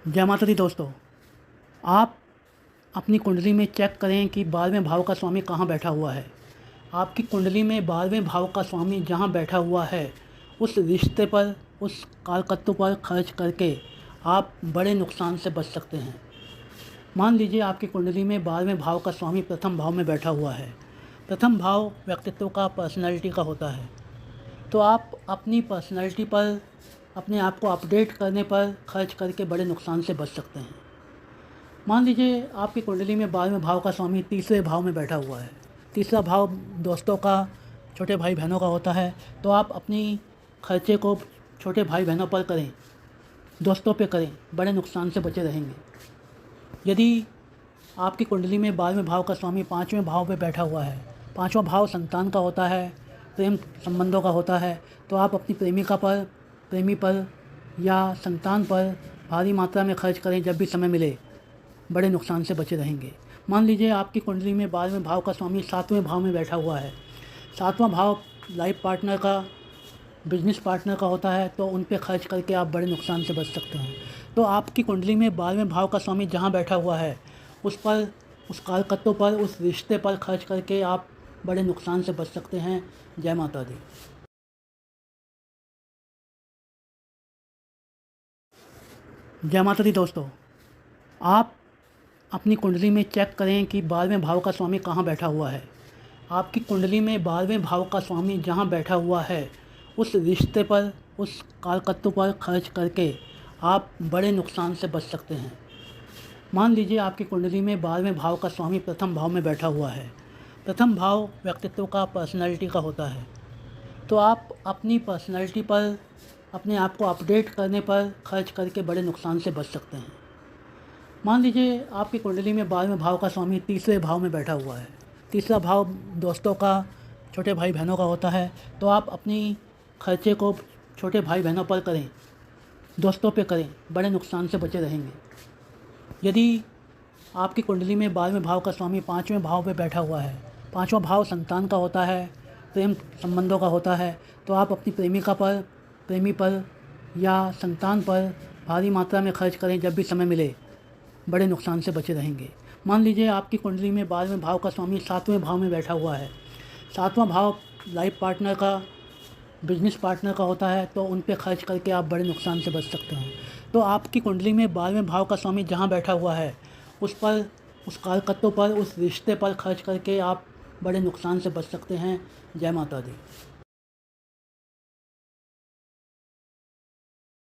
जय माता दी दोस्तों। आप अपनी कुंडली में चेक करें कि 12वें भाव का स्वामी कहाँ बैठा हुआ है। आपकी कुंडली में 12वें भाव का स्वामी जहाँ बैठा हुआ है, उस रिश्ते पर, उस कालकत्तों पर खर्च करके आप बड़े नुकसान से बच सकते हैं। मान लीजिए आपकी कुंडली में 12वें भाव का स्वामी प्रथम भाव में बैठा हुआ है। प्रथम भाव व्यक्तित्व का, पर्सनैलिटी का होता है। तो आप अपनी पर्सनैलिटी पर, अपने आप को अपडेट करने पर खर्च करके बड़े नुकसान से बच सकते हैं। मान लीजिए आपकी कुंडली में 12वें भाव का स्वामी तीसरे भाव में बैठा हुआ है। तीसरा भाव दोस्तों का, छोटे भाई बहनों का होता है। तो आप अपनी खर्चे को छोटे भाई बहनों पर करें, दोस्तों पे करें, बड़े नुकसान से बचे रहेंगे। यदि आपकी कुंडली में 12वें भाव का स्वामी 5वें भाव में बैठा हुआ है, 5वां भाव संतान का होता है, प्रेम संबंधों का होता है। तो आप अपनी प्रेमिका पर, प्रेमी पर या संतान पर भारी मात्रा में खर्च करें जब भी समय मिले, बड़े नुकसान से बचे रहेंगे। मान लीजिए आपकी कुंडली में 12वें भाव का स्वामी 7वें भाव में बैठा हुआ है। 7वां भाव लाइफ पार्टनर का, बिजनेस पार्टनर का होता है। तो उन पे खर्च करके आप बड़े नुकसान से बच सकते हैं। तो आपकी कुंडली में 12वें भाव का स्वामी जहाँ बैठा हुआ है, उस पर, उस कालकत्तों पर, उस रिश्ते पर खर्च करके आप बड़े नुकसान से बच सकते हैं। जय माता दी। जय माता दी दोस्तों। आप अपनी कुंडली में चेक करें कि 12वें भाव का स्वामी कहाँ बैठा हुआ है। आपकी कुंडली में 12वें भाव का स्वामी जहाँ बैठा हुआ है, उस रिश्ते पर, उस कालकत्तों पर खर्च करके आप बड़े नुकसान से बच सकते हैं। मान लीजिए आपकी कुंडली में 12वें भाव का स्वामी प्रथम भाव में बैठा हुआ है। प्रथम भाव व्यक्तित्व का, पर्सनैलिटी का होता है। तो आप अपनी पर्सनैलिटी पर, अपने आप को अपडेट करने पर खर्च करके बड़े नुकसान से बच सकते हैं। मान लीजिए आपकी कुंडली में 12वें भाव का स्वामी तीसरे भाव में बैठा हुआ है। तीसरा भाव दोस्तों का, छोटे भाई बहनों का होता है। तो आप अपनी खर्चे को छोटे भाई बहनों पर करें, दोस्तों पे करें, बड़े नुकसान से बचे रहेंगे। यदि आपकी कुंडली में 12वें भाव का स्वामी 5वें भाव में बैठा हुआ है, 5वां भाव संतान का होता है, प्रेम संबंधों का होता है। तो आप अपनी प्रेमिका पर, प्रेमी पर या संतान पर भारी मात्रा में खर्च करें जब भी समय मिले, बड़े नुकसान से बचे रहेंगे। मान लीजिए आपकी कुंडली में 12वें भाव का स्वामी 7वें भाव में बैठा हुआ है। 7वां भाव लाइफ पार्टनर का, बिजनेस पार्टनर का होता है। तो उन पे खर्च करके आप बड़े नुकसान से बच सकते हैं। तो आपकी कुंडली में 12वें भाव का स्वामी जहाँ बैठा हुआ है, उस पर, उस कालकत्तों पर, उस रिश्ते पर खर्च करके आप बड़े नुकसान से बच सकते हैं। जय माता दी।